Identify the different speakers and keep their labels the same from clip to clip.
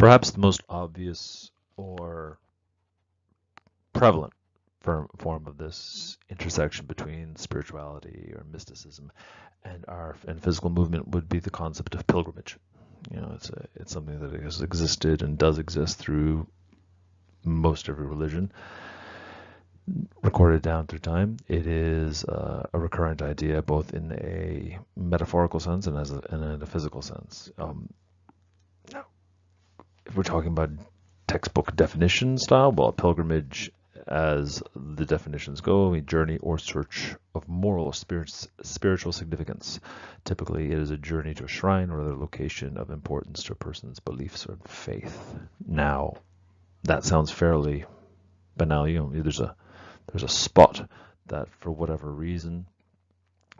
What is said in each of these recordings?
Speaker 1: Perhaps the most obvious or prevalent form of this intersection between spirituality or mysticism and physical movement would be the concept of pilgrimage. It's something that has existed and does exist through most every religion, recorded down through time. It is a recurrent idea, both in a metaphorical sense and in a physical sense. Now, if we're talking about textbook definition style, well, pilgrimage, as the definitions go, a journey or search of moral or spiritual significance. Typically, it is a journey to a shrine or other location of importance to a person's beliefs or faith. Now, that sounds fairly banal. There's a spot that, for whatever reason,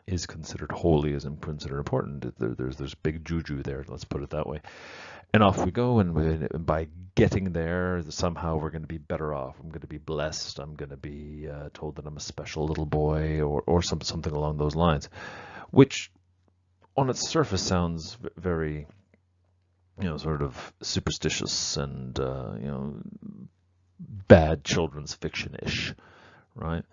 Speaker 1: is considered holy, is considered important. There's big juju there, let's put it that way. And off we go, and by getting there, somehow we're going to be better off. I'm going to be blessed. I'm going to be told that I'm a special little boy, or something along those lines, which on its surface sounds very, sort of superstitious and, bad children's fiction-ish, right?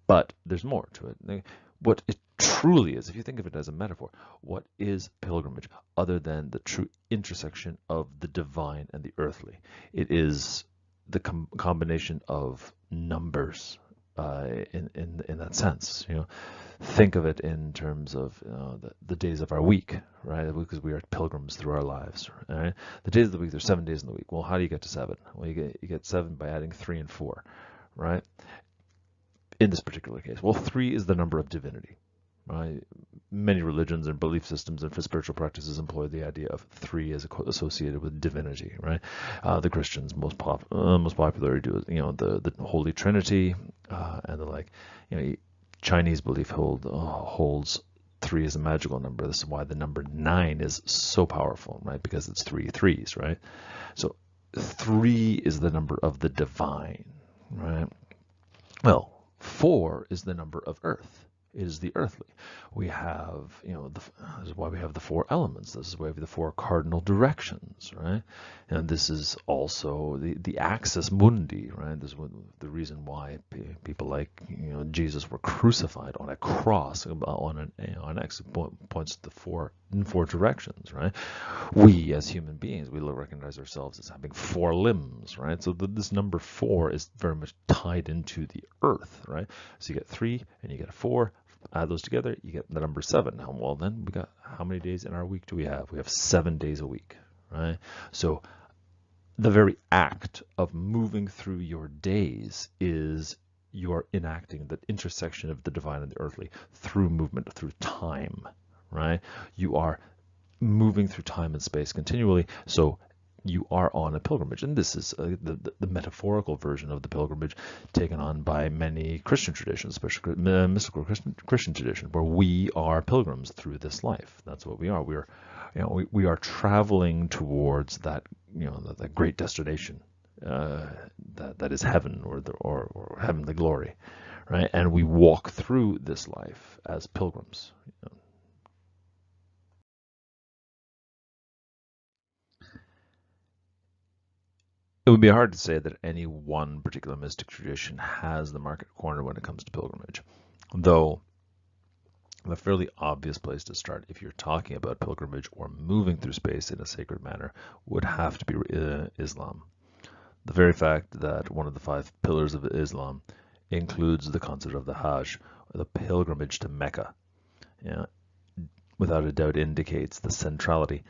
Speaker 1: But there's more to it. What it truly is, if you think of it as a metaphor, what is pilgrimage other than the true intersection of the divine and the earthly? It is the combination of numbers in that sense. Think of it in terms of the days of our week, right? Because we are pilgrims through our lives, right? The days of the week, there's 7 days in the week. Well, how do you get to 7? Well, you get 7 by adding 3 and 4, right? In this particular case, well, 3 is the number of divinity. Right? Many religions and belief systems and spiritual practices employ the idea of 3 as associated with divinity. Right? The Christians most popularly do the Holy Trinity and the like. Chinese belief holds 3 as a magical number. This is why the number 9 is so powerful, right? Because it's 3 threes, right? So 3 is the number of the divine, right? Well, 4 is the number of earth. It is the earthly. We have, this is why we have the 4 elements. This is why we have the 4 cardinal directions, right? And this is also the axis mundi, right? This is the reason why people like, Jesus were crucified on a cross on an axis points to the 4 directions, right? We as human beings, we recognize ourselves as having 4 limbs, right? So this number 4 is very much tied into the earth, right? So you get 3 and you get a 4. Add those together, you get the number 7. Well, then we got, how many days in our week do we have? We have 7 days a week, right? So the very act of moving through your days is you are enacting the intersection of the divine and the earthly through movement, through time, right? You are moving through time and space continually. So you are on a pilgrimage, and this is the metaphorical version of the pilgrimage taken on by many Christian traditions, especially mystical Christian tradition, where we are pilgrims through this life. That's what we are. We are traveling towards that that great destination that is heaven or heavenly glory, right? And we walk through this life as pilgrims. It would be hard to say that any one particular mystic tradition has the market corner when it comes to pilgrimage, though a fairly obvious place to start if you're talking about pilgrimage or moving through space in a sacred manner would have to be Islam. The very fact that one of the 5 pillars of Islam includes the concept of the Hajj, the pilgrimage to Mecca, without a doubt indicates the centrality,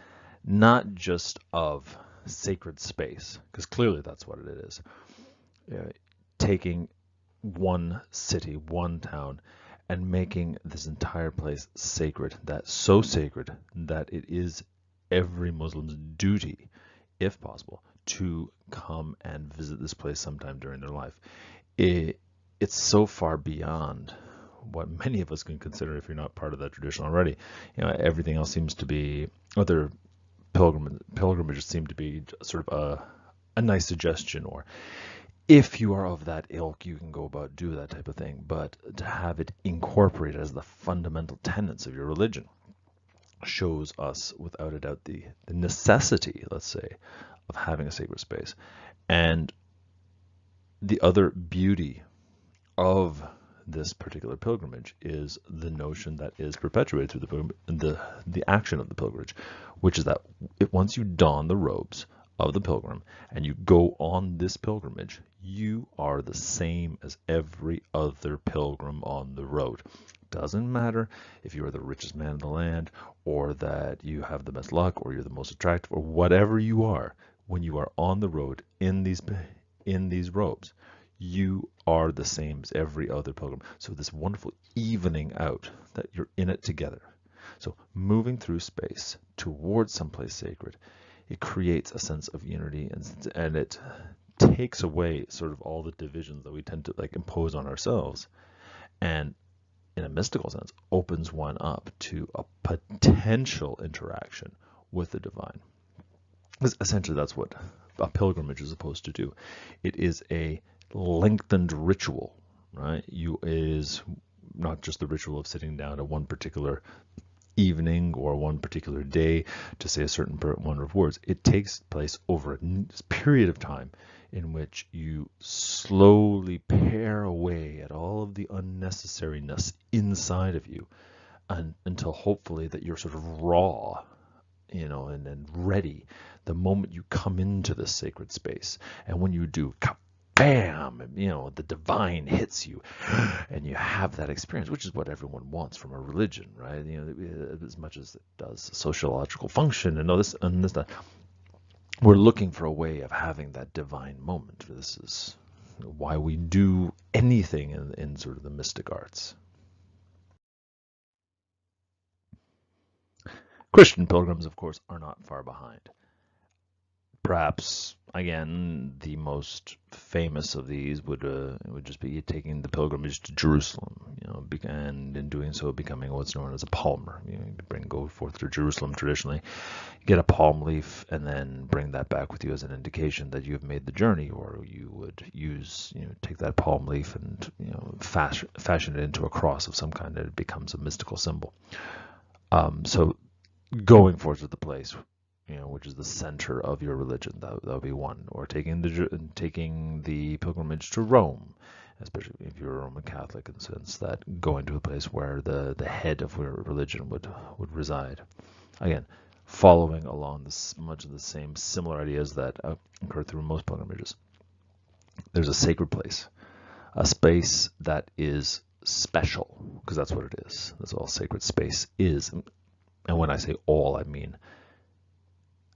Speaker 1: not just of sacred space, because clearly that's what it is. Taking one city, one town, and making this entire place sacred, so sacred that it is every Muslim's duty, if possible, to come and visit this place sometime during their life. It's so far beyond what many of us can consider if you're not part of that tradition already. Everything else seems to be other pilgrimages seem to be sort of a nice suggestion, or if you are of that ilk, you can go about do that type of thing. But to have it incorporated as the fundamental tenets of your religion shows us, without a doubt, the necessity, let's say, of having a sacred space. And the other beauty of this particular pilgrimage is the notion that is perpetuated through the action of the pilgrimage, which is that once you don the robes of the pilgrim and you go on this pilgrimage, you are the same as every other pilgrim on the road. Doesn't matter if you are the richest man in the land, or that you have the best luck, or you're the most attractive, or whatever you are. When you are on the road in these robes, you are the same as every other pilgrim. So this wonderful evening out, that you're in it together. So moving through space towards someplace sacred, it creates a sense of unity, and it takes away sort of all the divisions that we tend to like impose on ourselves, and in a mystical sense opens one up to a potential interaction with the divine. Because essentially that's what a pilgrimage is supposed to do. It is a lengthened ritual, right? It is not just the ritual of sitting down at one particular evening or one particular day to say a certain number of words. It takes place over a period of time in which you slowly pare away at all of the unnecessariness inside of you, until hopefully that you're sort of raw, and ready the moment you come into this sacred space. And when you do, bam, the divine hits you, and you have that experience, which is what everyone wants from a religion, right? As much as it does sociological function and all this and this, that. We're looking for a way of having that divine moment. This is why we do anything in sort of the mystic arts. Christian pilgrims, of course, are not far behind. Perhaps, again, the most famous of these would just be taking the pilgrimage to Jerusalem, and in doing so becoming what's known as a palmer. Go forth to Jerusalem traditionally, get a palm leaf, and then bring that back with you as an indication that you have made the journey. Or you would take that palm leaf and fashion it into a cross of some kind, that it becomes a mystical symbol. So going forth to the place, which is the center of your religion, that would be one. Or taking the pilgrimage to Rome, especially if you're a Roman Catholic, in the sense that going to a place where the head of your religion would reside. Again, following along much of the same similar ideas that occur through most pilgrimages. There's a sacred place, a space that is special, because that's what it is. That's all sacred space is. And when I say all, I mean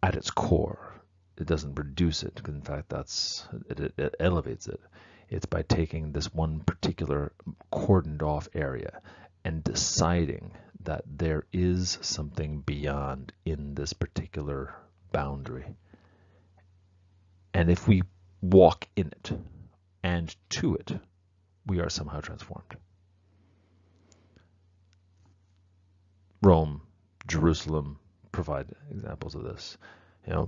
Speaker 1: at its core. It doesn't reduce it. In fact, it elevates it. It's by taking this one particular cordoned off area and deciding that there is something beyond in this particular boundary. And if we walk in it and to it, we are somehow transformed. Rome, Jerusalem provide examples of this. The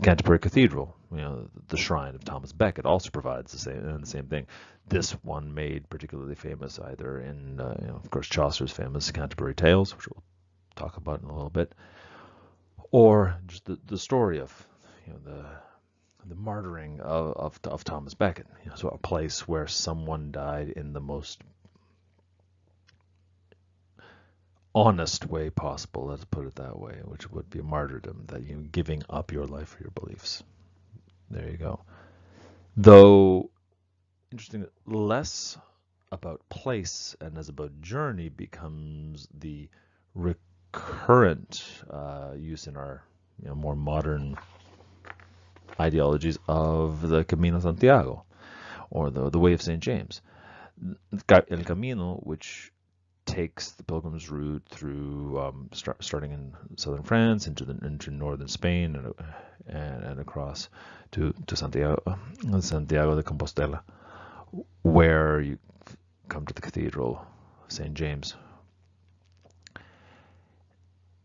Speaker 1: Canterbury Cathedral, the shrine of Thomas Becket, also provides the same thing. This one made particularly famous either in, of course, Chaucer's famous Canterbury Tales, which we'll talk about in a little bit, or just the story of the martyring of Thomas Becket. So a place where someone died in the most honest way possible, let's put it that way, which would be martyrdom, that giving up your life for your beliefs. There you go. Though, interesting, less about place and as about journey becomes the recurrent use in our more modern ideologies of the Camino Santiago, or the Way of St. James. El Camino, which takes the pilgrim's route through starting in southern France into northern Spain and across to Santiago de Compostela, where you come to the Cathedral of St. James,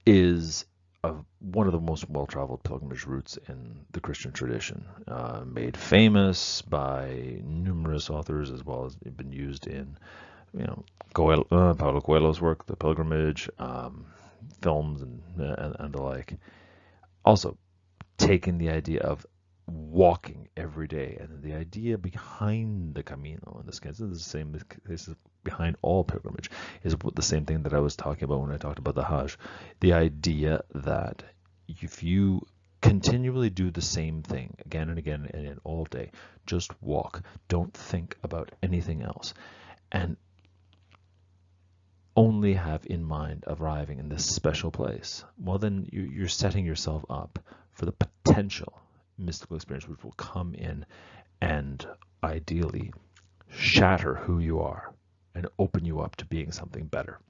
Speaker 1: is one of the most well-traveled pilgrimage routes in the Christian tradition, made famous by numerous authors, as well as been used in Paulo Coelho's work, The Pilgrimage, films and the like. Also, taking the idea of walking every day, and the idea behind the Camino, in this case, is the same case behind all pilgrimage, is the same thing that I was talking about when I talked about the Hajj. The idea that if you continually do the same thing again and again and all day, just walk, don't think about anything else, and only have in mind arriving in this special place, well, then you're setting yourself up for the potential mystical experience which will come in and ideally shatter who you are and open you up to being something better,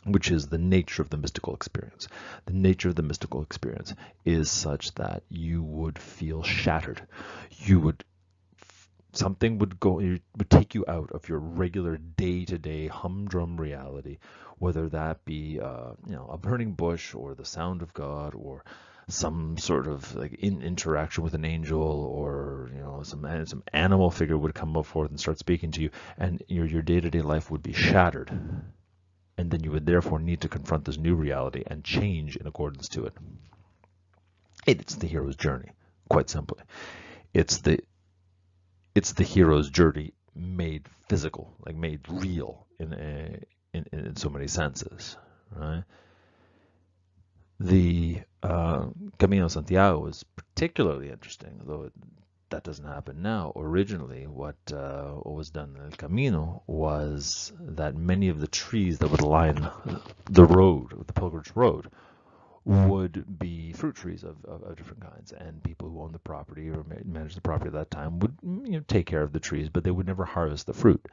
Speaker 1: which is the nature of the mystical experience. The nature of the mystical experience is such that you would feel shattered. Something would take you out of your regular day-to-day humdrum reality, whether that be a burning bush or the sound of God or some sort of like interaction with an angel, or some animal figure would come forth and start speaking to you, and your day-to-day life would be shattered, and then you would therefore need to confront this new reality and change in accordance to it. It's the hero's journey, quite simply. It's the hero's journey made physical, like made real in so many senses, right? The Camino de Santiago is particularly interesting, though that doesn't happen now. Originally, what was done in El Camino was that many of the trees that would line the road, the pilgrimage road, would be fruit trees of different kinds, and people who owned the property or managed the property at that time would take care of the trees, but they would never harvest the fruit.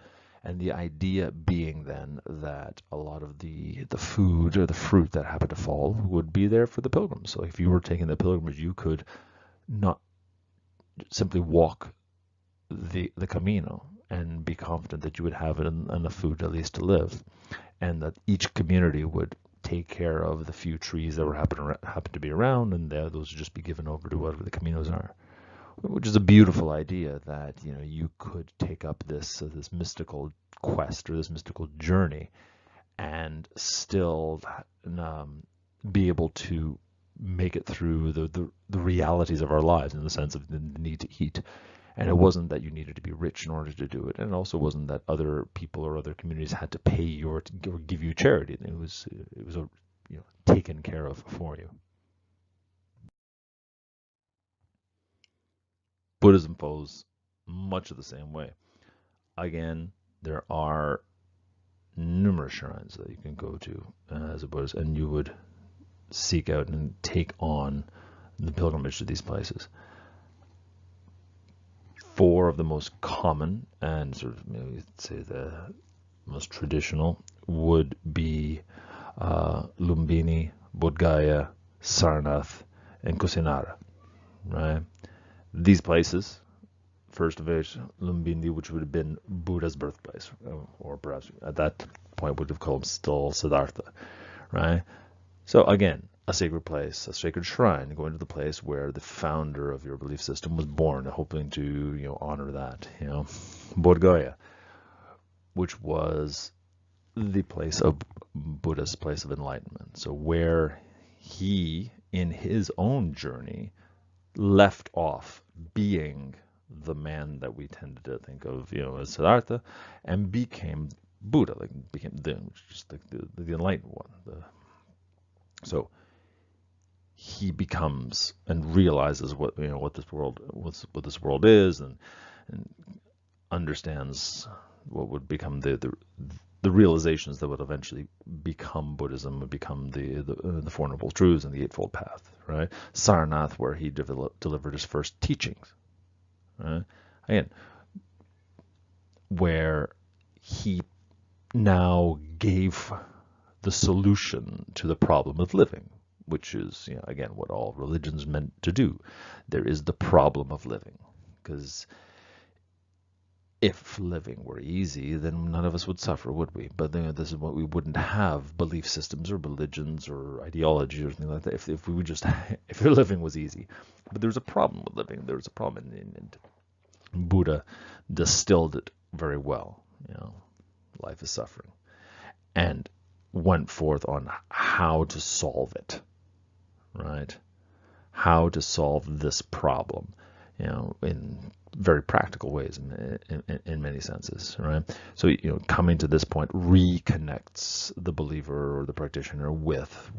Speaker 1: And the idea being then that a lot of the food or the fruit that happened to fall would be there for the pilgrims. So if you were taking the pilgrimage, you could not simply walk the Camino and be confident that you would have enough food at least to live, and that each community would take care of the few trees that were happen to be around, and those would just be given over to whatever the Caminos are. Which is a beautiful idea, that you could take up this mystical quest or this mystical journey and still be able to make it through the realities of our lives, in the sense of the need to eat. And it wasn't that you needed to be rich in order to do it, and it also wasn't that other people or other communities had to pay you or give you charity. It was taken care of for you. Buddhism flows much of the same way. Again, there are numerous shrines that you can go to as a Buddhist, and you would seek out and take on the pilgrimage to these places. Four of the most common and sort of you'd say the most traditional would be Lumbini, Bodh Gaya, Sarnath, and Kusinara, right? These places, first of which, Lumbini, which would have been Buddha's birthplace, or perhaps at that point would have called still Siddhartha, right? So again, a sacred place, a sacred shrine, going to the place where the founder of your belief system was born, hoping to honor that. Bodh Gaya, which was the place of Buddha's place of enlightenment. So where he, in his own journey, left off being the man that we tended to think of, as Siddhartha, and became Buddha, became the enlightened one. So he becomes and realizes what this world is, and understands what would become the realizations that would eventually become Buddhism, would become the Four Noble Truths and the Eightfold Path, right? Sarnath, where he delivered his first teachings, right? Again, where he now gave the solution to the problem of living, which is, again, what all religions meant to do. There is the problem of living, because if living were easy, then none of us would suffer, would we? But this is what we wouldn't have: belief systems or religions or ideologies or something like that. If we would just, if living was easy. But there's a problem with living. There's a problem, and Buddha distilled it very well. Life is suffering, and went forth on how to solve it, right? how to solve this problem, in very practical ways in many senses, right? So, coming to this point reconnects the believer or the practitioner with,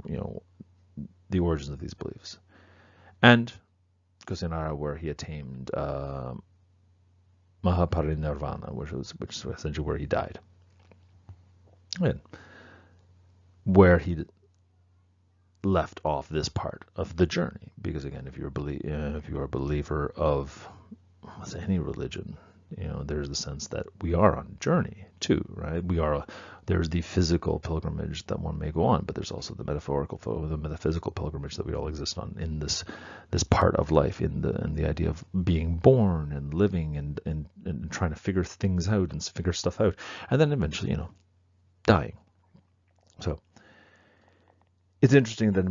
Speaker 1: the origins of these beliefs. And Kusinara, where he attained Mahaparinirvana, which is essentially where he died, and where he left off this part of the journey. Because again, if you're a believer of any religion, there's the sense that we are on a journey too, right? There's the physical pilgrimage that one may go on, but there's also the metaphysical pilgrimage that we all exist on in this part of life, in the idea of being born and living and trying to figure things out and figure stuff out, and then eventually, dying. So it's interesting that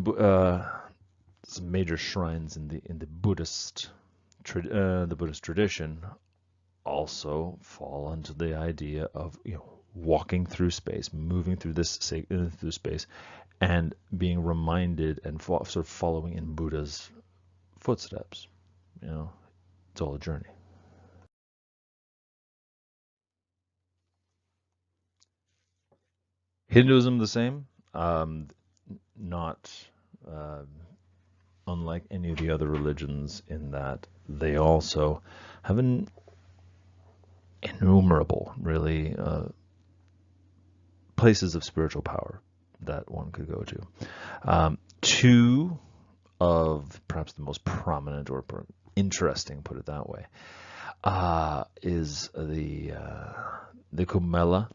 Speaker 1: some major shrines in the Buddhist tradition also fall into the idea of walking through space, moving through through space, and being reminded and sort of following in Buddha's footsteps. It's all a journey. Hinduism the same, not unlike any of the other religions in that they also have an innumerable, really, places of spiritual power that one could go to. Two of perhaps the most prominent or interesting, put it that way, is the Kumbh,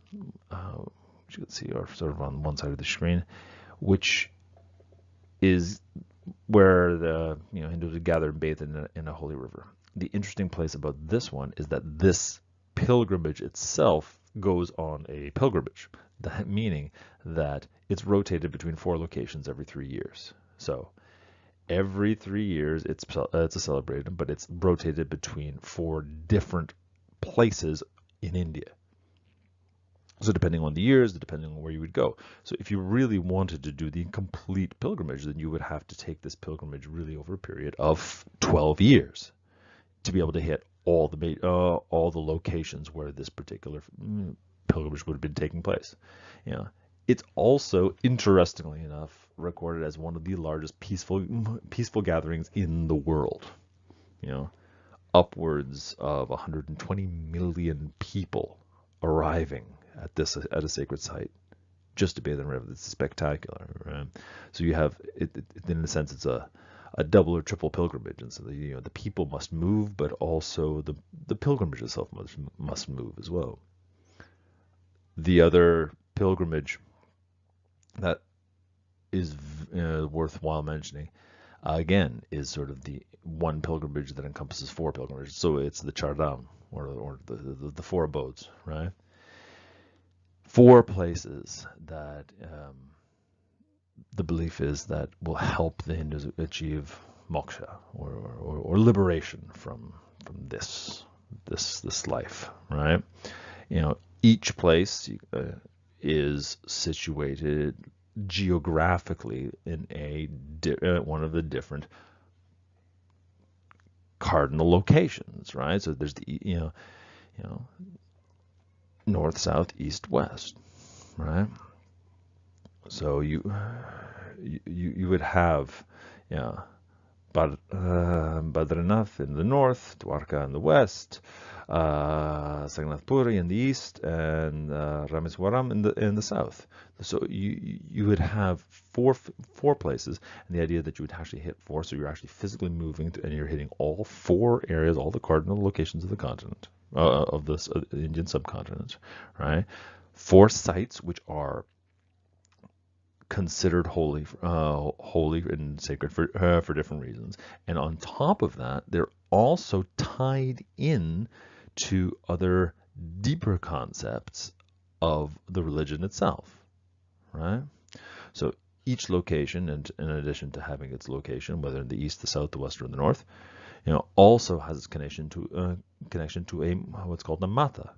Speaker 1: which you can see are sort of on one side of the screen, which is where the Hindus would gather and bathe in a holy river. The interesting place about this one is that this pilgrimage itself goes on a pilgrimage, that meaning that it's rotated between 4 locations every 3 years. So every 3 years it's a celebration, but it's rotated between 4 different places in India. So depending on the years, depending on where you would go. So if you really wanted to do the complete pilgrimage, then you would have to take this pilgrimage really over a period of 12 years to be able to hit all the locations where this particular pilgrimage would have been taking place. It's also, interestingly enough, recorded as one of the largest peaceful gatherings in the world. Upwards of 120 million people arriving at a sacred site just to bathe in the river. It's spectacular, right? So you have it in a sense, it's a double or triple pilgrimage, and so the people must move, but also the pilgrimage itself must move as well. The other pilgrimage that is worthwhile mentioning, again, is sort of the one pilgrimage that encompasses 4 pilgrimages. So it's the Chardham, or the 4 abodes, right? 4 places that the belief is that will help the Hindus achieve moksha, or liberation from this life, right? Each place is situated geographically in one of the different cardinal locations, right? So there's the north, south, east, west, right? So you would have Badrinath in the north, Dwarka in the west, Sagnath Puri in the east, and Rameswaram in the south. So you would have four places, and the idea that you would actually hit 4, so you're actually physically moving and you're hitting all 4 areas, all the cardinal locations of the continent, of this Indian subcontinent, right? 4 sites which are considered holy and sacred for different reasons, and on top of that, they're also tied in to other deeper concepts of the religion itself, right? So each location, and in addition to having its location, whether in the east, the south, the west, or the north, also has its connection to a what's called a mata,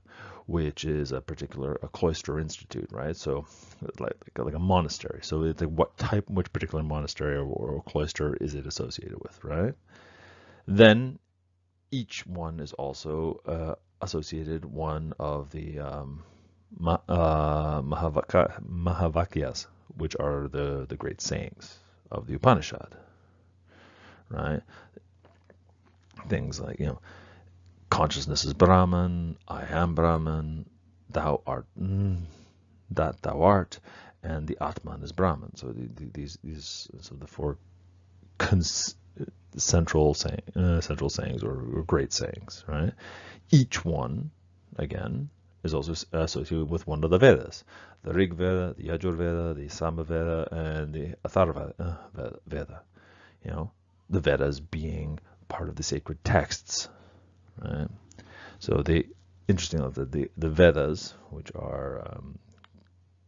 Speaker 1: which is a cloister institute, right? So like a monastery. So it's like which particular monastery or cloister is it associated with, right? Then each one is also associated one of the Mahavakyas, which are the great sayings of the Upanishad, right? Things like, consciousness is Brahman, I am Brahman, thou art that thou art, and the Atman is Brahman. So the four central sayings or great sayings, right? Each one, again, is also associated with one of the Vedas: the Rig Veda, the Yajur Veda, the Sama Veda, and the Atharva Veda. The Vedas being part of the sacred texts, right? So interestingly, the Vedas, which are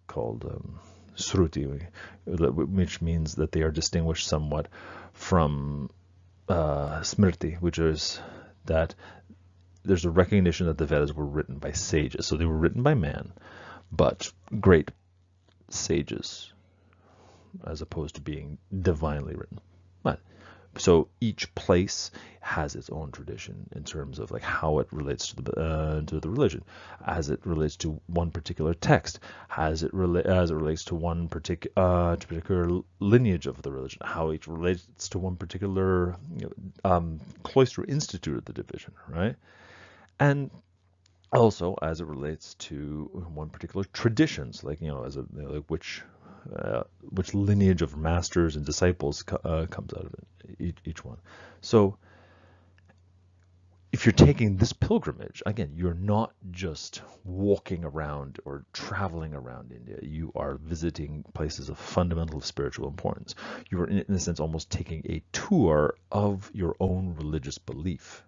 Speaker 1: called Sruti, which means that they are distinguished somewhat from Smriti, which is that there's a recognition that the Vedas were written by sages. So they were written by man, but great sages, as opposed to being divinely written. But so each place has its own tradition in terms of like how it relates to the religion, as it relates to one particular text, as it relates to one particular lineage of the religion, how it relates to one particular cloister institute of the division, right? And also as it relates to one particular traditions, like like which lineage of masters and disciples comes out of it, each one. So if you're taking this pilgrimage, again, you're not just walking around or traveling around India. You are visiting places of fundamental spiritual importance. You are, in a sense, almost taking a tour of your own religious belief.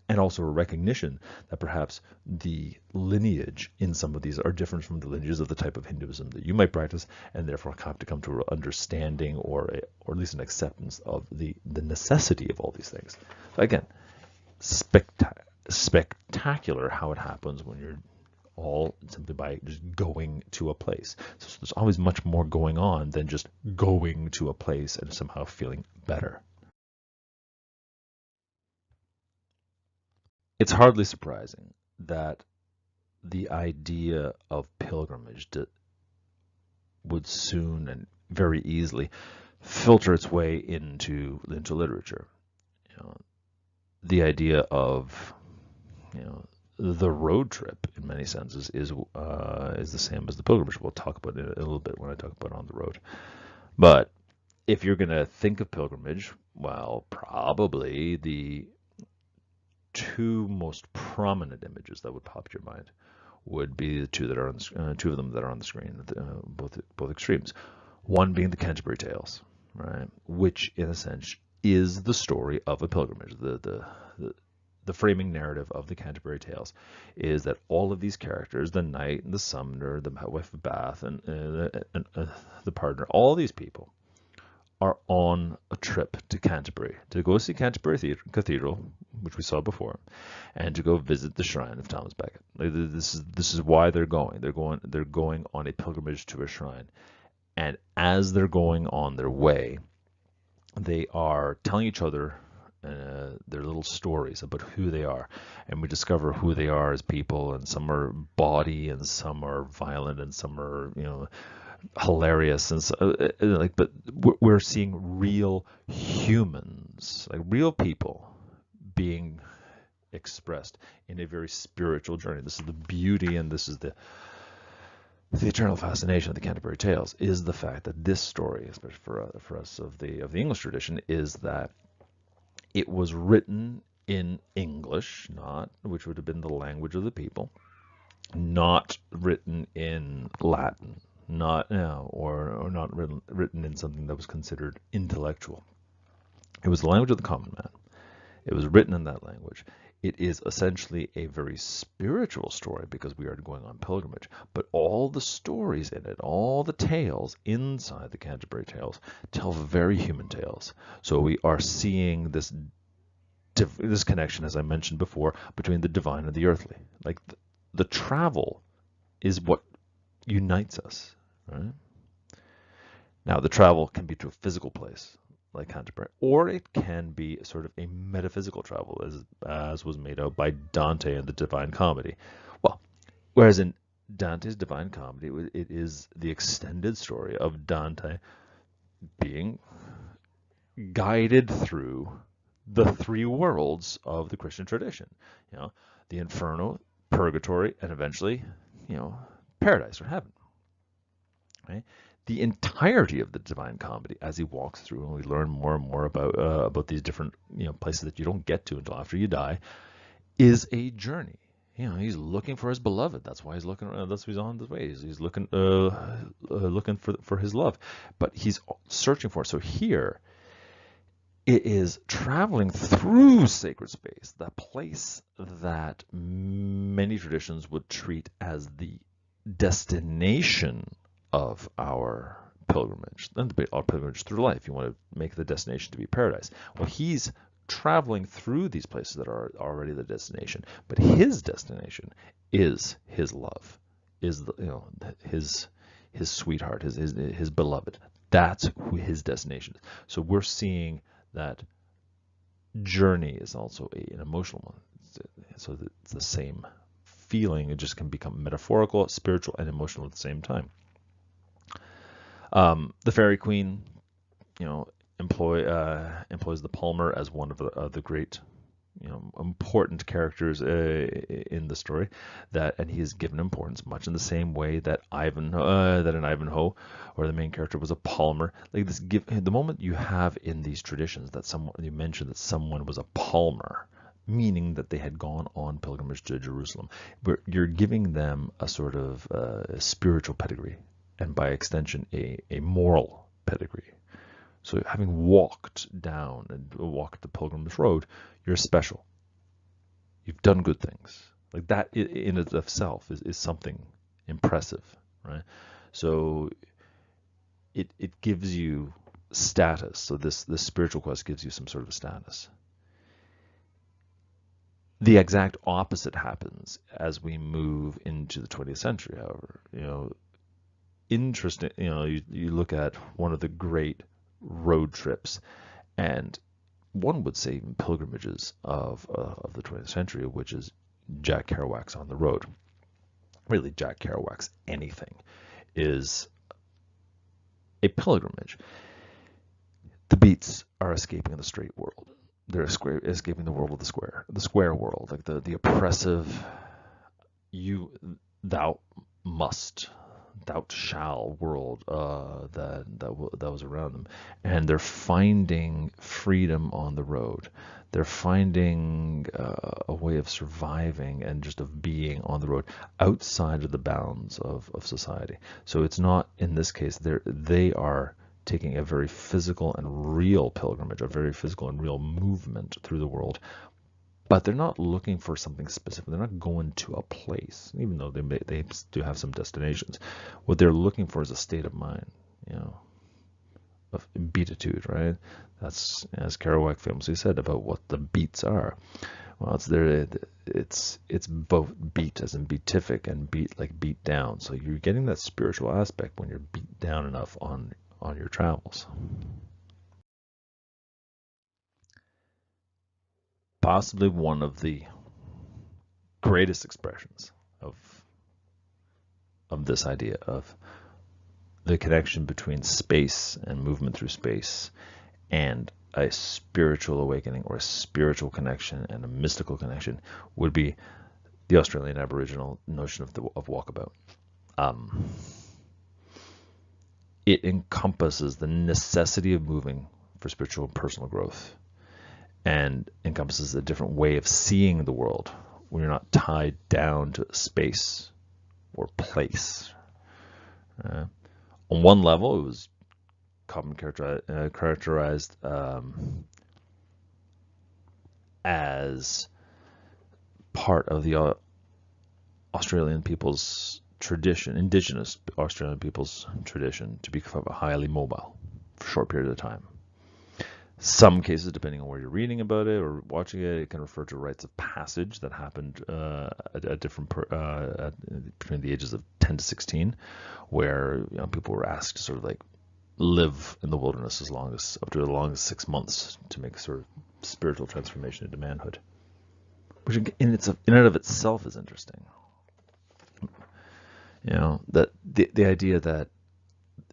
Speaker 1: And also a recognition that perhaps the lineage in some of these are different from the lineages of the type of Hinduism that you might practice, and therefore have to come to an understanding or at least an acceptance of the necessity of all these things. So again, spectacular how it happens when you're all simply by just going to a place. So there's always much more going on than just going to a place and somehow feeling better. It's hardly surprising that the idea of pilgrimage would soon and very easily filter its way into literature. The idea of the road trip in many senses is the same as the pilgrimage. We'll talk about it a little bit when I talk about On the Road. But if you're going to think of pilgrimage, well, probably the two most prominent images that would pop to your mind would be the two that are on two of them that are on the screen, both extremes. One being the Canterbury Tales, right, which in a sense is the story of a pilgrimage. The framing narrative of the Canterbury Tales is that all of these characters, the knight and the summoner, the wife of Bath, and the partner, all these people are on a trip to Canterbury to go see Canterbury Cathedral, which we saw before, and to go visit the shrine of Thomas Becket. This is why they're going. They're going on a pilgrimage to a shrine, and as they're going on their way, they are telling each other their little stories about who they are, and we discover who they are as people. And some are bawdy, and some are violent, and some are hilarious, and so, but we're seeing real humans, like real people, being expressed in a very spiritual journey. This is the beauty, and this is the eternal fascination of the Canterbury Tales, is the fact that this story, especially for us of the English tradition, is that it was written in English, which would have been the language of the people, not written in Latin, not written in something that was considered intellectual. It was the language of the common man. It was written in that language. It is essentially a very spiritual story because we are going on pilgrimage. But all the stories in it, all the tales inside the Canterbury Tales, tell very human tales. So we are seeing this connection, as I mentioned before, between the divine and the earthly. Like the travel is what unites us, right? Now, the travel can be to a physical place like Canterbury, or it can be sort of a metaphysical travel, as was made out by Dante in the Divine Comedy. Well, whereas in Dante's Divine Comedy, it is the extended story of Dante being guided through the three worlds of the Christian tradition. You know, the Inferno, Purgatory, and eventually, paradise or heaven. Right? The entirety of the Divine Comedy, as he walks through, and we learn more and more about these different places that you don't get to until after you die, is a journey. He's looking for his beloved. That's why he's looking. That's why he's on his way. He's looking for his love, but he's searching for it. So here, it is traveling through sacred space, that place that many traditions would treat as the destination of our pilgrimage, then our pilgrimage through life. You want to make the destination to be paradise. Well, he's traveling through these places that are already the destination, but his destination is his love, is his sweetheart, his beloved. That's who his destination is. So we're seeing that journey is also an emotional one. So it's the same feeling. It just can become metaphorical, spiritual, and emotional at the same time. The Fairy Queen, employs the Palmer as one of the great, important characters in the story. And he is given importance much in the same way that in Ivanhoe, or the main character was a Palmer. Like this, the moment you have in these traditions that you mentioned that someone was a Palmer, meaning that they had gone on pilgrimage to Jerusalem, where you're giving them a sort of spiritual pedigree, and by extension, a moral pedigree. So having walked the pilgrimage road, you're special. You've done good things. Like that in and of itself is something impressive, right? So it gives you status. So this spiritual quest gives you some sort of status. The exact opposite happens as we move into the 20th century, however. Interesting, you look at one of the great road trips, and one would say even pilgrimages of the 20th century, which is Jack Kerouac's On the Road. Really, Jack Kerouac's anything is a pilgrimage. The Beats are escaping the straight world. They're escaping the world of the square world, like the oppressive thou shall world that was around them, and they're finding freedom on the road. They're finding a way of surviving and just of being on the road outside of the bounds of society. So it's not, in this case, they are taking a very physical and real pilgrimage, a very physical and real movement through the world. But they're not looking for something specific. They're not going to a place, even though they do have some destinations. What they're looking for is a state of mind, of beatitude, right? That's, as Kerouac famously said about what the beats are. Well, it's both beat as in beatific and beat like beat down. So you're getting that spiritual aspect when you're beat down enough on your travels. Possibly one of the greatest expressions of this idea of the connection between space and movement through space and a spiritual awakening or a spiritual connection and a mystical connection would be the Australian Aboriginal notion of walkabout. It encompasses the necessity of moving for spiritual and personal growth, and encompasses a different way of seeing the world when you're not tied down to space or place. On one level, it was commonly characterized as part of the Australian people's tradition, indigenous Australian people's tradition, to become highly mobile for a short period of time. Some cases, depending on where you're reading about it or watching it, it can refer to rites of passage that happened at different between the ages of 10 to 16, where people were asked to sort of like live in the wilderness up to as long as 6 months to make a sort of spiritual transformation into manhood, which in and of itself is interesting. That the idea that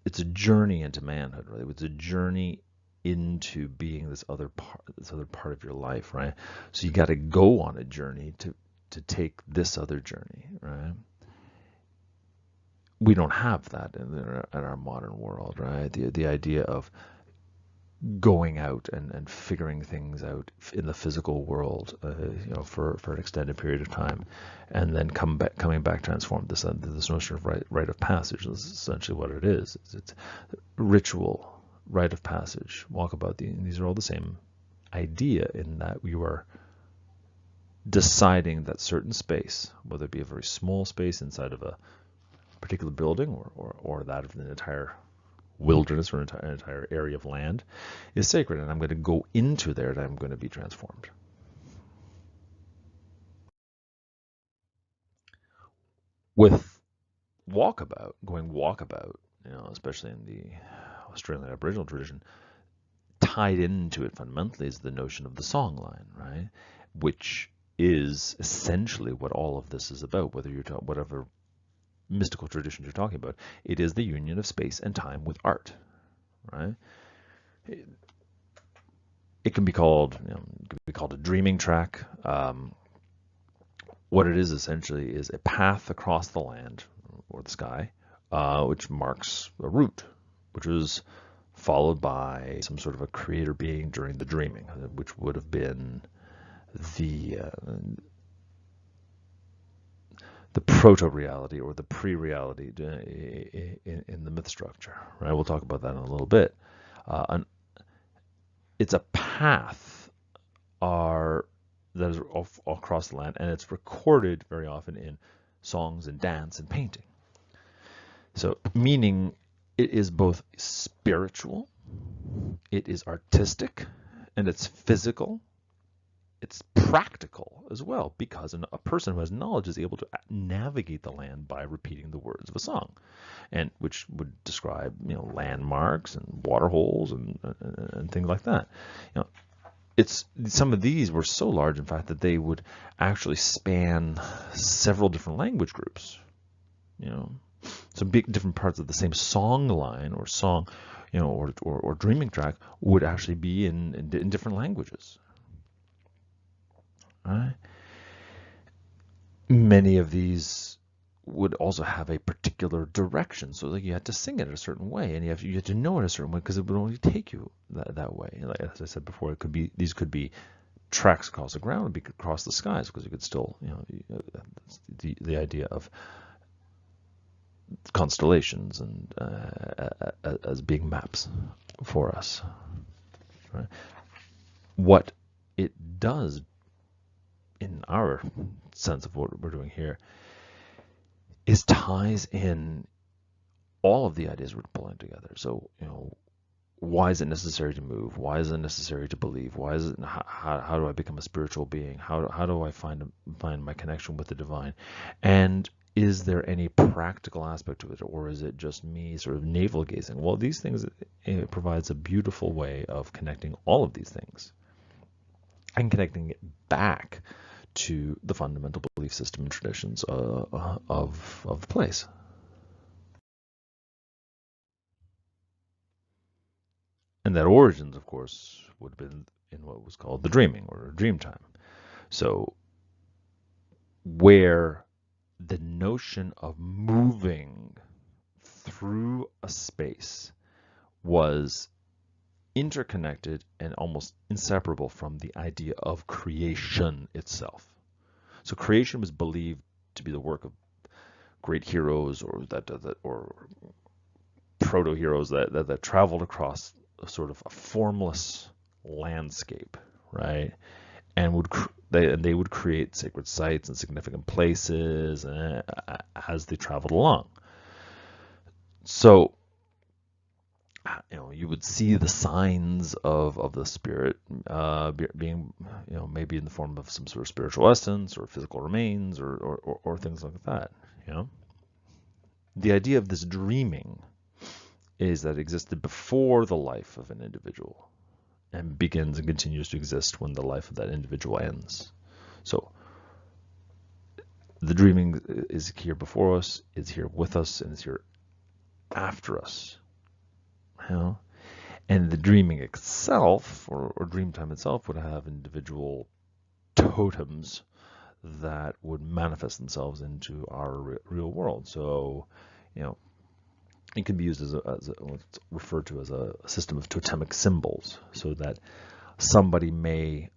Speaker 1: it's a journey into manhood, right? It's a journey into being this other part of your life, right? So you got to go on a journey to take this other journey, right? We don't have that in our modern world, right? The idea of going out and figuring things out in the physical world, for an extended period of time, and then coming back transformed. This notion of rite of passage is essentially what it is. It's ritual, rite of passage, walkabout. These are all the same idea in that you are deciding that certain space, whether it be a very small space inside of a particular building or that of an entire wilderness or an entire area of land, is sacred, and I'm going to go into there and I'm going to be transformed. With going walkabout, especially in the Australian Aboriginal tradition, tied into it fundamentally is the notion of the songline, right? Which is essentially what all of this is about, whether you're talking whatever mystical tradition you're talking about. It is the union of space and time with art, right? It can be called a dreaming track. What it is essentially is a path across the land or the sky, which marks a route, which was followed by some sort of a creator being during the dreaming, which would have been the proto-reality or the pre-reality in the myth structure, right? We'll talk about that in a little bit. It's a path that is across the land, and it's recorded very often in songs and dance and painting. So, meaning it is both spiritual, it is artistic, and it's physical. It's practical as well, because a person who has knowledge is able to navigate the land by repeating the words of a song, and which would describe landmarks and water holes and things like that. Some of these were so large, in fact, that they would actually span several different language groups. Some big different parts of the same song line or song, or dreaming track would actually be in different languages. Right? Many of these would also have a particular direction, so like you had to sing it a certain way, and you had to know it a certain way because it would only take you that way. Like, as I said before, these could be tracks across the ground, and be across the skies, because you could still, the idea of constellations and as being maps for us. Right? What it does, in our sense of what we're doing here, is ties in all of the ideas we're pulling together. So, why is it necessary to move? Why is it necessary to believe? Why is it? How do I become a spiritual being? How do I find my connection with the divine? And is there any practical aspect to it, or is it just me sort of navel gazing? Well, these things, it provides a beautiful way of connecting all of these things and connecting it back to the fundamental belief system and traditions of the place. And that origins, of course, would have been in what was called the dreaming or dream time. So where the notion of moving through a space was interconnected and almost inseparable from the idea of creation itself. So creation was believed to be the work of great heroes or proto-heroes that traveled across a sort of a formless landscape, right? And they would create sacred sites and significant places as they traveled along. So you would see the signs of the spirit being, maybe in the form of some sort of spiritual essence or physical remains or things like that. The idea of this dreaming is that it existed before the life of an individual and begins and continues to exist when the life of that individual ends. So the dreaming is here before us, is here with us, and is here after us. And the dreaming itself, or dream time itself, would have individual totems that would manifest themselves into our real world. So, it can be used as what's referred to as a system of totemic symbols, so that somebody may,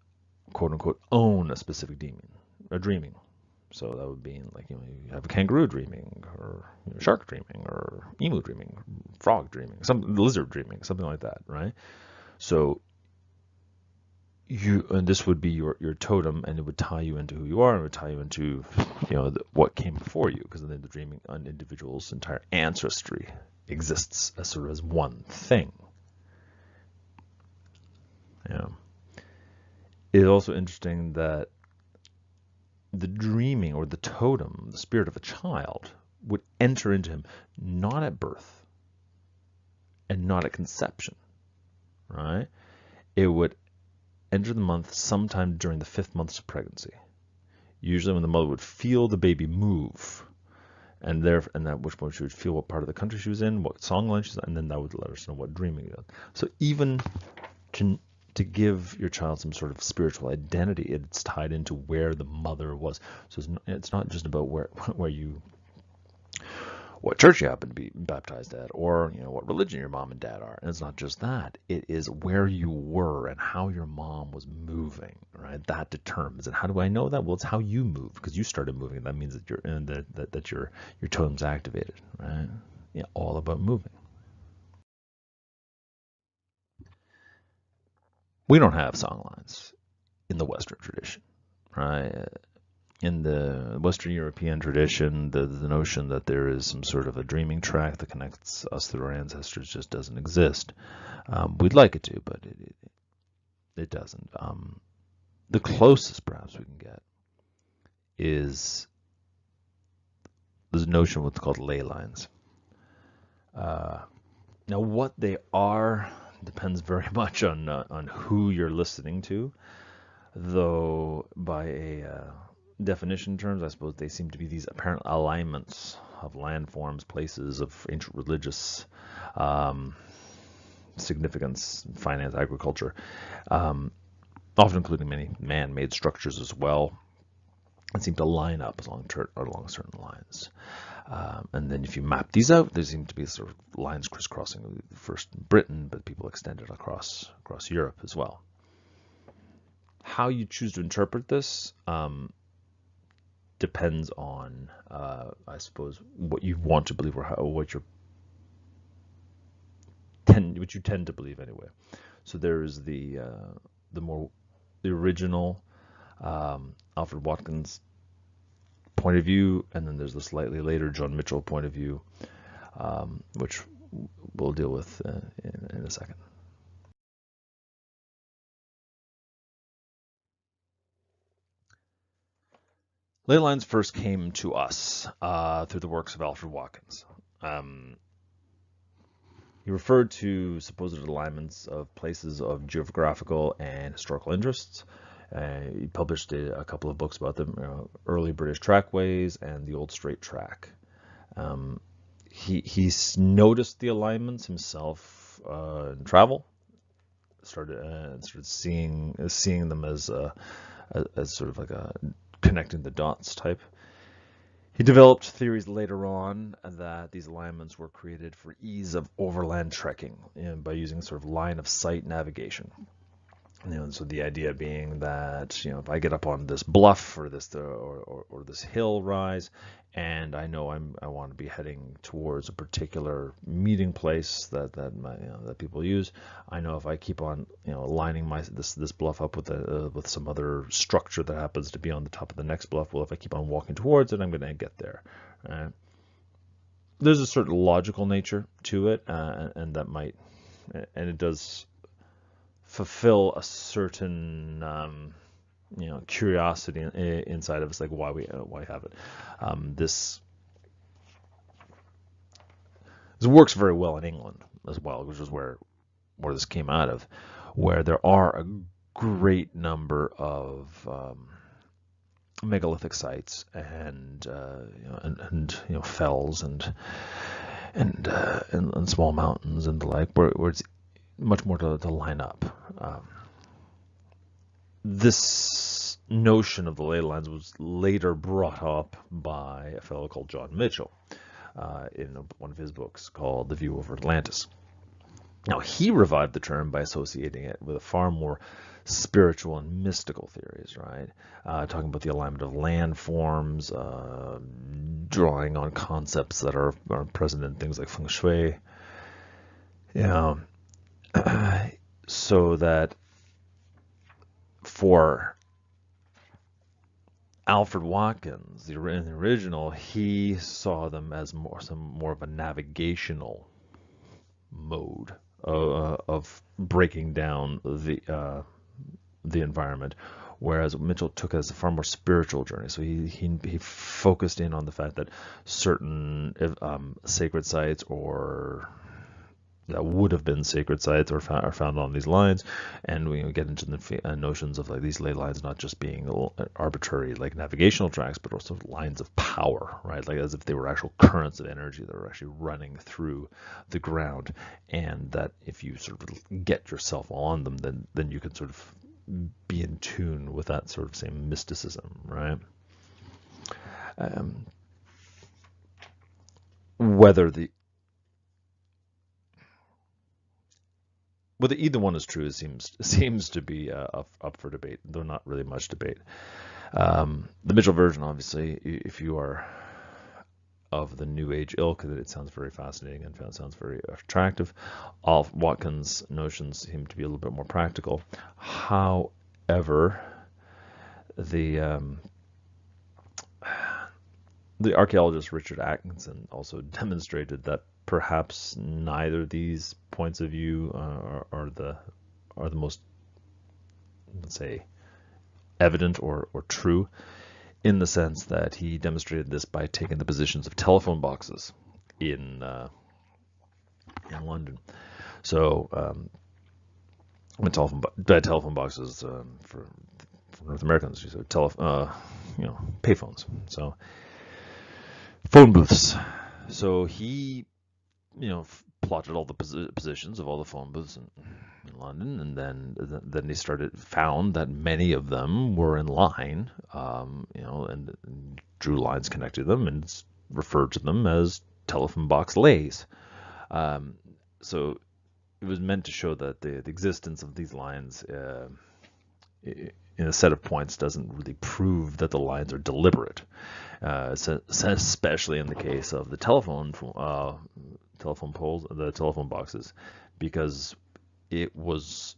Speaker 1: quote unquote, own a specific dreaming. So that would be like, you have a kangaroo dreaming, or shark dreaming, or emu dreaming, frog dreaming, lizard dreaming, something like that, right? So and this would be your totem, and it would tie you into who you are, and it would tie you into, what came before you, because then the dreaming, an individual's entire ancestry exists as sort of as one thing. It is also interesting that the dreaming, or the totem, the spirit of a child, would enter into him not at birth and not at conception, right? It would enter the month sometime during the 5th month of pregnancy, usually when the mother would feel the baby move, and at which point she would feel what part of the country she was in, what song line she's in, and then that would let us know what dreaming is. So even to give your child some sort of spiritual identity, it's tied into where the mother was. So it's not just about what church you happen to be baptized at, or what religion your mom and dad are. And it's not just that. It is where you were and how your mom was moving, right? That determines. And how do I know that? Well, it's how you move, because you started moving. That means that your totem's activated, right? All about moving. We don't have songlines in the Western tradition, right? In the Western European tradition, the notion that there is some sort of a dreaming track that connects us through our ancestors just doesn't exist. We'd like it to, but it doesn't. The closest perhaps we can get is this notion of what's called ley lines. Now, what they are depends very much on who you're listening to, though by a definition terms, I suppose they seem to be these apparent alignments of landforms, places of ancient religious significance, finance, agriculture, often including many man-made structures as well, and seem to line up along certain lines. And then if you map these out, there seem to be sort of lines crisscrossing first Britain, but people extended across Europe as well. How you choose to interpret this depends on, I suppose, what you want to believe, or what you tend to believe anyway. So there is the original Alfred Watkins point of view, and then there's the slightly later John Mitchell point of view, which we'll deal with in a second. Ley lines first came to us through the works of Alfred Watkins. He referred to supposed alignments of places of geographical and historical interests. He published a couple of books about them, Early British Trackways and The Old Straight Track. He's noticed the alignments himself in travel. Started seeing them as sort of like a connecting the dots type. He developed theories later on that these alignments were created for ease of overland trekking, by using sort of line of sight navigation. And so the idea being that, if I get up on this bluff or this hill rise, and I know I want to be heading towards a particular meeting place that people use, I know if I keep on lining this bluff up with some other structure that happens to be on the top of the next bluff, well, if I keep on walking towards it, I'm going to get there. There's a certain logical nature to it, and that might and it does fulfill a certain curiosity inside of us, like why have it. This works very well in England as well, which is where this came out of, where there are a great number of megalithic sites and fells and small mountains and the like, where it's much more to line up. This notion of the ley lines was later brought up by a fellow called John Mitchell in one of his books called The View over Atlantis. Now, he revived the term by associating it with a far more spiritual and mystical theories, right? Talking about the alignment of landforms, drawing on concepts that are present in things like feng shui. So that for Alfred Watkins, the original, he saw them as more of a navigational mode of breaking down the environment, whereas Mitchell took it as a far more spiritual journey. So he focused in on the fact that certain sacred sites or that would have been sacred sites are found on these lines, and we get into the notions of like these ley lines not just being arbitrary like navigational tracks, but also lines of power, right? Like as if they were actual currents of energy that are actually running through the ground, and that if you sort of get yourself on them, then you can sort of be in tune with that sort of same mysticism, right? Whether either one is true seems to be up for debate, though not really much debate. The Mitchell version, obviously, if you are of the New Age ilk, it sounds very fascinating and sounds very attractive. All Watkins' notions seem to be a little bit more practical. However, the archaeologist Richard Atkinson also demonstrated that perhaps neither of these points of view are the most, let's say, evident or true, in the sense that he demonstrated this by taking the positions of telephone boxes in London. So when telephone boxes for North Americans, so payphones, so phone booths. So he plotted all the positions of all the phone booths in London, and then he found that many of them were in line, and drew lines connecting them and referred to them as telephone box lays. So it was meant to show that the existence of these lines in a set of points doesn't really prove that the lines are deliberate, especially in the case of the telephone poles, the telephone boxes, because it was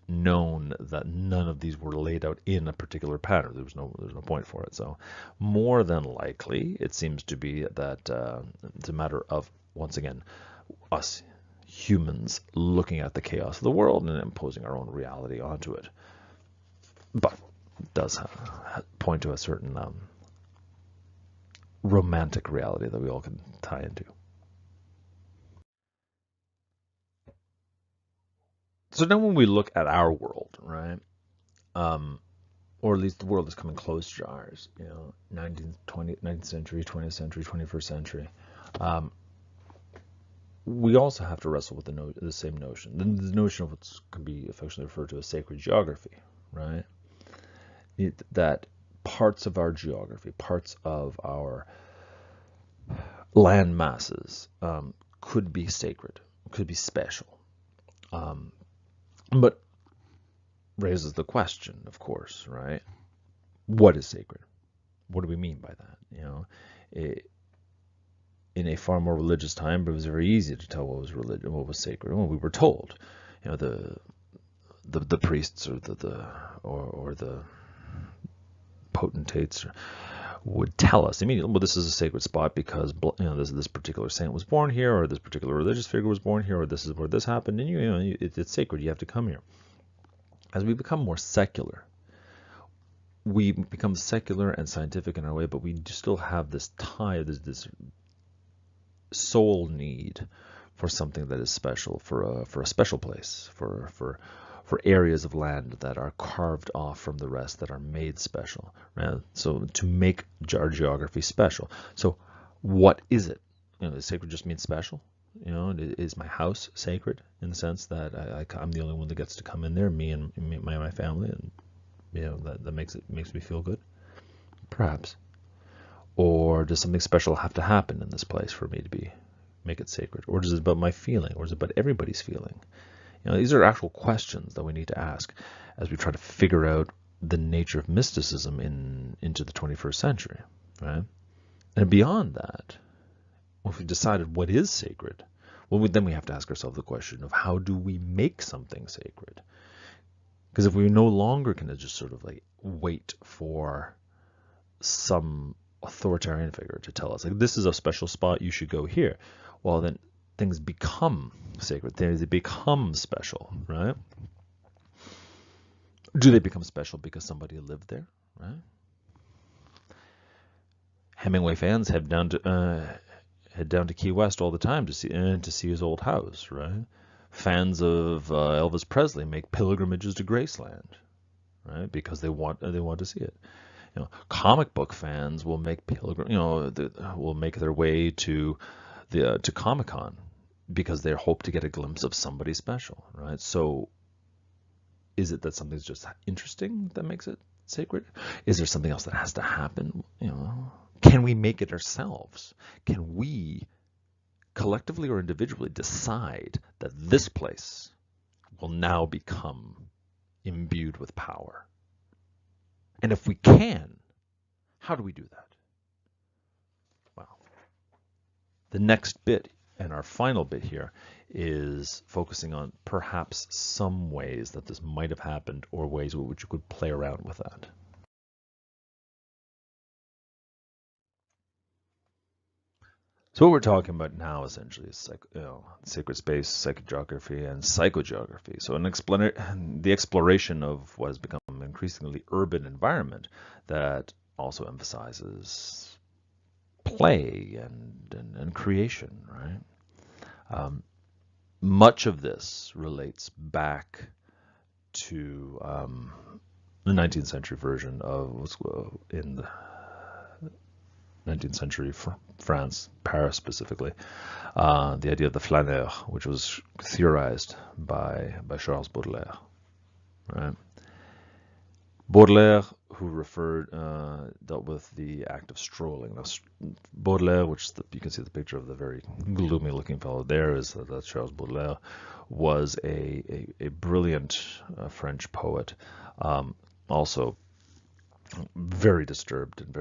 Speaker 1: known that none of these were laid out in a particular pattern. There's no point for it. So more than likely, it seems to be that it's a matter of, once again, us humans looking at the chaos of the world and imposing our own reality onto it. But it does point to a certain romantic reality that we all can tie into. So now when we look at our world, right, or at least the world is coming close to ours, 19th century, 20th century, 21st century, we also have to wrestle with the same notion, the notion of what can be affectionately referred to as sacred geography, right? That parts of our geography, parts of our land masses could be sacred, could be special. But raises the question, of course, right? What is sacred? What do we mean by that? In a far more religious time, but it was very easy to tell what was religion, what was sacred. Well, we were told, the priests or the potentates would tell us immediately, well, this is a sacred spot because this particular saint was born here, or this particular religious figure was born here, or this is where this happened, and it's sacred. You have to come here. As we become more secular, we become secular and scientific in our way, but we still have this tie, this soul need for something that is special, for a special place, for areas of land that are carved off from the rest, that are made special, right? So to make our geography special. So what is it? Sacred just means special. Is my house sacred in the sense that I'm the only one that gets to come in there, me and my family, and that makes me feel good? Perhaps. Or does something special have to happen in this place for me to make it sacred? Or is it about my feeling? Or is it about everybody's feeling? These are actual questions that we need to ask as we try to figure out the nature of mysticism into the 21st century, right? And beyond that, if we decided what is sacred, well, then we have to ask ourselves the question of how do we make something sacred? Because if we no longer can just sort of like wait for some authoritarian figure to tell us, like, this is a special spot, you should go here, well, then things become sacred. They become special, right? Do they become special because somebody lived there, right? Hemingway fans head down to Key West all the time to see his old house, right? Fans of Elvis Presley make pilgrimages to Graceland, right? Because they want to see it. Comic book fans will make will make their way to Comic-Con because they hope to get a glimpse of somebody special, right? So is it that something's just interesting that makes it sacred? Is there something else that has to happen? Can we make it ourselves? Can we collectively or individually decide that this place will now become imbued with power? And if we can, how do we do that? Well, the next bit and our final bit here is focusing on perhaps some ways that this might have happened or ways in which you could play around with that. So what we're talking about now essentially is sacred space, psychogeography, and psychogeography. So the exploration of what has become an increasingly urban environment that also emphasizes play and creation, right? Much of this relates back to the 19th century version of in the 19th century France, Paris specifically, the idea of the flaneur, which was theorized by Charles Baudelaire, right? Baudelaire, who dealt with the act of strolling. Now, Baudelaire, you can see the picture of the very gloomy-looking fellow there, that's Charles Baudelaire, was a brilliant French poet, also very disturbed in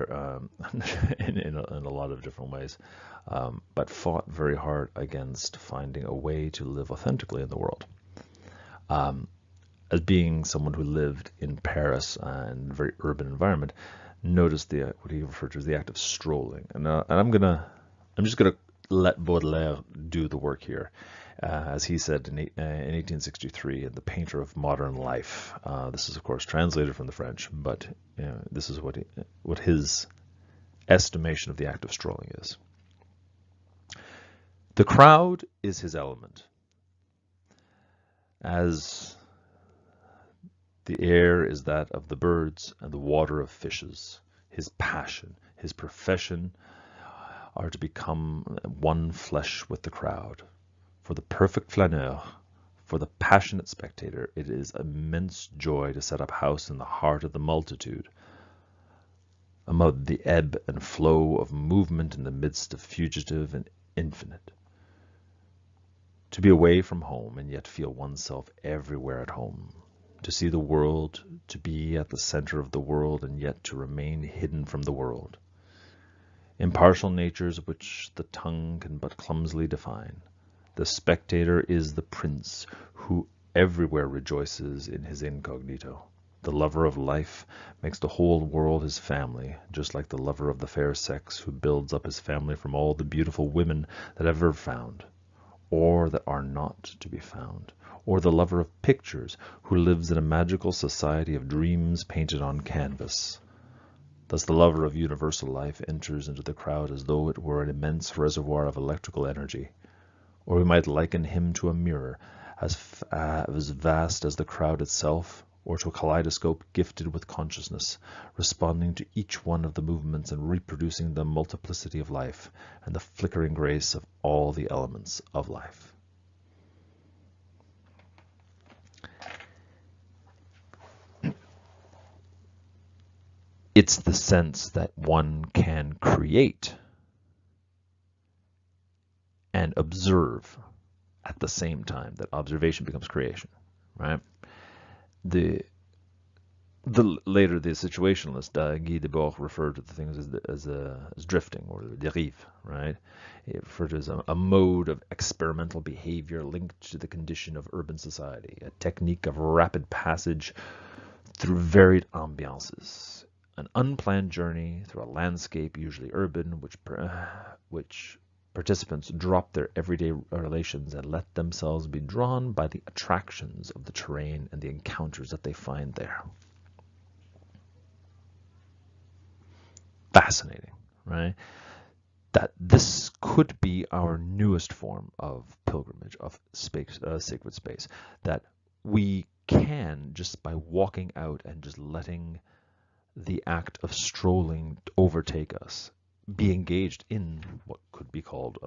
Speaker 1: a lot of different ways, but fought very hard against finding a way to live authentically in the world. As being someone who lived in Paris and a very urban environment, noticed what he referred to as the act of strolling. And I'm just gonna let Baudelaire do the work here. As he said in 1863 in The Painter of Modern Life. This is, of course, translated from the French, but this is what his estimation of the act of strolling is. The crowd is his element, as the air is that of the birds and the water of fishes. His passion, his profession are to become one flesh with the crowd. For the perfect flaneur, for the passionate spectator, it is immense joy to set up house in the heart of the multitude, amid the ebb and flow of movement in the midst of fugitive and infinite. To be away from home and yet feel oneself everywhere at home. To see the world, to be at the center of the world and yet to remain hidden from the world. Impartial natures which the tongue can but clumsily define. The spectator is the prince who everywhere rejoices in his incognito. The lover of life makes the whole world his family, just like the lover of the fair sex who builds up his family from all the beautiful women that have ever found, or that are not to be found, or the lover of pictures who lives in a magical society of dreams painted on canvas. Thus the lover of universal life enters into the crowd as though it were an immense reservoir of electrical energy, or we might liken him to a mirror as vast as the crowd itself, or to a kaleidoscope gifted with consciousness, responding to each one of the movements and reproducing the multiplicity of life and the flickering grace of all the elements of life. It's the sense that one can create and observe at the same time, that observation becomes creation, right? The later the situationalist Guy Debord referred to the things as drifting, or dérive, right? It referred to as a mode of experimental behavior linked to the condition of urban society, a technique of rapid passage through varied ambiances, an unplanned journey through a landscape, usually urban, which participants drop their everyday relations and let themselves be drawn by the attractions of the terrain and the encounters that they find there. Fascinating, right? That this could be our newest form of pilgrimage, of space, sacred space, that we can, just by walking out and just letting the act of strolling overtake us, be engaged in what could be called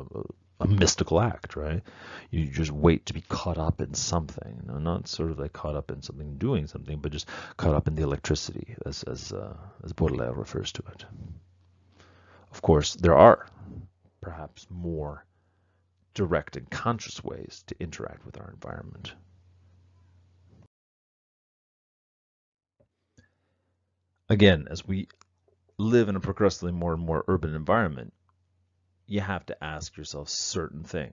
Speaker 1: a mystical act, right? You just wait to be caught up in something, not sort of like caught up in something doing something, but just caught up in the electricity, as Baudelaire refers to it. Of course, there are perhaps more direct and conscious ways to interact with our environment. Again, as we live in a progressively more and more urban environment, you have to ask yourself certain things.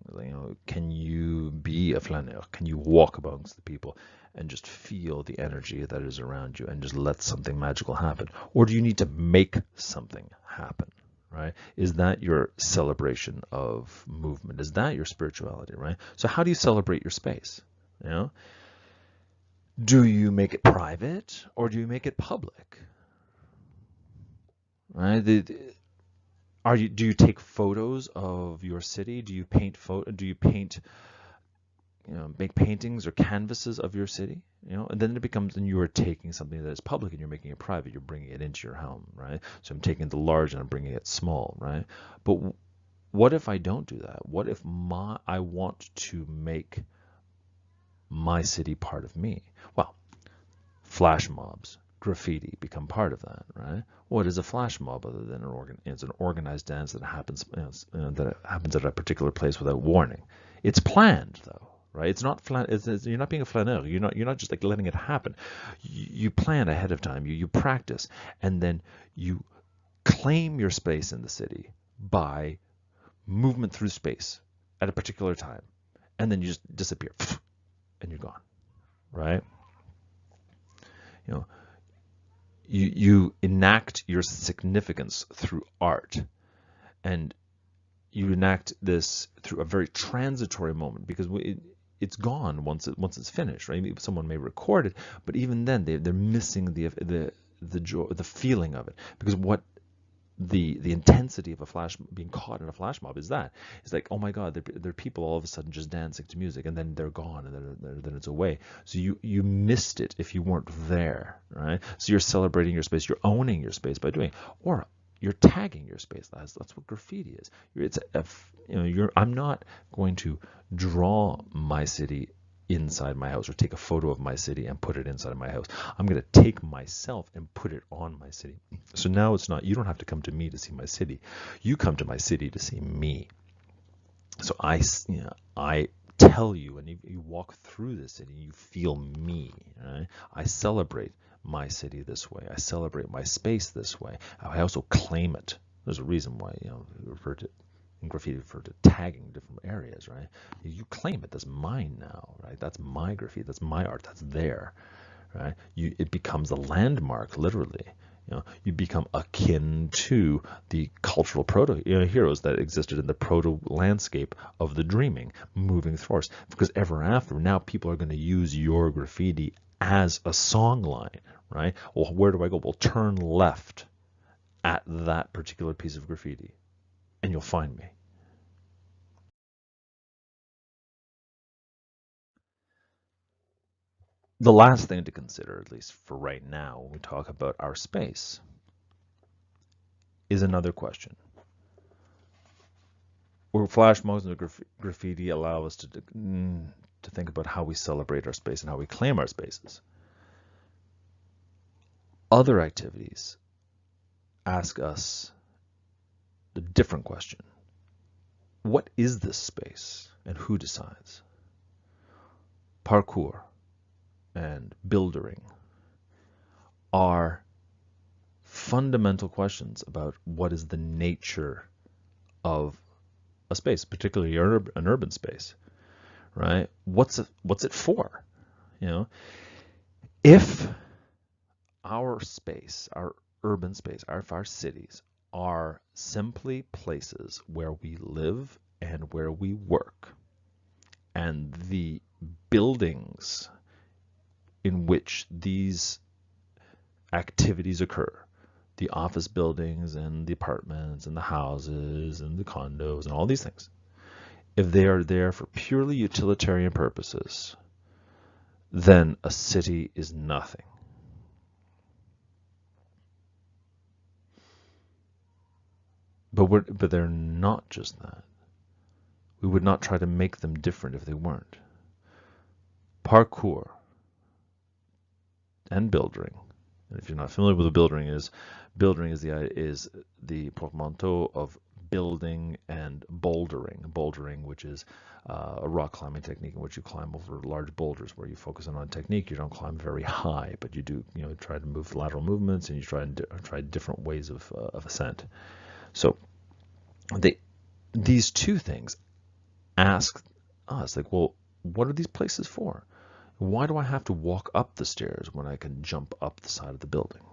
Speaker 1: Can you be a flaneur? Can you walk amongst the people and just feel the energy that is around you and just let something magical happen? Or do you need to make something happen? Right? Is that your celebration of movement? Is that your spirituality? Right? So how do you celebrate your space? Do you make it private or do you make it public? Right? Do you take photos of your city? Do you paint make paintings or canvases of your city? And then it becomes, and you are taking something that is public and you're making it private. You're bringing it into your home, right? So I'm taking the large and I'm bringing it small, right? But what if I don't do that? What if I want to make my city part of me? Well, flash mobs, graffiti become part of that, right? What is a flash mob other than it's an organized dance that happens that happens at a particular place without warning? It's planned though, right? It's not you're not being a flaneur. You're not just like letting it happen. You plan ahead of time. You practice, and then you claim your space in the city by movement through space at a particular time, and then you just disappear, and you're gone, right? You know, you enact your significance through art, and you enact this through a very transitory moment, because it's gone once it's finished, right? Maybe someone may record it, but even then they're missing the joy, the feeling of it, because what the intensity of being caught in a flash mob is that it's like, oh my God, there are people all of a sudden just dancing to music, and then they're gone, and then it's away. So you missed it if you weren't there, right? So you're celebrating your space, you're owning your space by doing it. Or you're tagging your space. That's what graffiti is. I'm not going to draw my city inside my house or take a photo of my city and put it inside my house. I'm going to take myself and put it on my city. So now it's not, you don't have to come to me to see my city. You come to my city to see me. So I tell you, and you walk through the city, you feel me, right? I celebrate my city this way. I celebrate my space this way. I also claim it. There's a reason why, in graffiti refer to tagging different areas, right? You claim it. That's mine now, right? That's my graffiti. That's my art. That's there, right? It becomes a landmark, literally. You become akin to the cultural heroes that existed in the proto landscape of the dreaming, moving force. Because ever after, now people are going to use your graffiti as a song line, right? Well, where do I go? Well, turn left at that particular piece of graffiti, and you'll find me. The last thing to consider, at least for right now, when we talk about our space, is another question. Will flash mobs and graffiti allow us to think about how we celebrate our space and how we claim our spaces? Other activities ask us the different question. What is this space and who decides? Parkour and buildering are fundamental questions about what is the nature of a space, particularly an urban space, right? What's it for? If our space, our urban space, our cities are simply places where we live and where we work, and the buildings in which these activities occur, the office buildings and the apartments and the houses and the condos and all these things, if they are there for purely utilitarian purposes, then a city is nothing. But they're not just that. We would not try to make them different if they weren't. Parkour and building. And if you're not familiar with what building is the portmanteau of building and bouldering. Bouldering, which is a rock climbing technique in which you climb over large boulders, where you focus on technique. You don't climb very high, but you do, try to move lateral movements, and you try different ways of ascent. So these two things ask us, like, well, what are these places for? Why do I have to walk up the stairs when I can jump up the side of the building?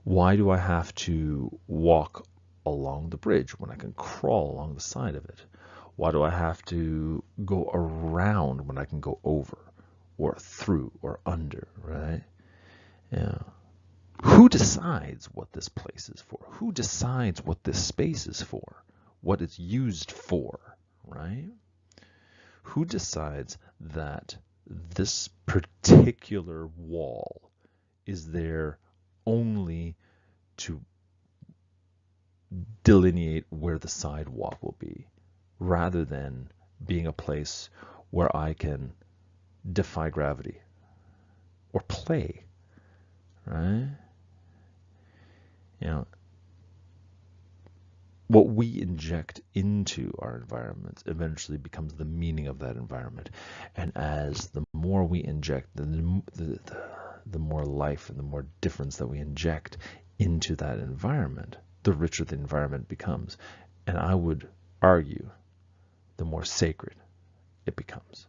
Speaker 1: Why do I have to walk along the bridge when I can crawl along the side of it? Why do I have to go around when I can go over or through or under, right? Yeah. Who decides what this place is for? Who decides what this space is for? What it's used for, right? Who decides that this particular wall is there only to delineate where the sidewalk will be, rather than being a place where I can defy gravity or play, right? What we inject into our environments eventually becomes the meaning of that environment. And as the more we inject, the more life and the more difference that we inject into that environment, the richer the environment becomes. And I would argue, the more sacred it becomes.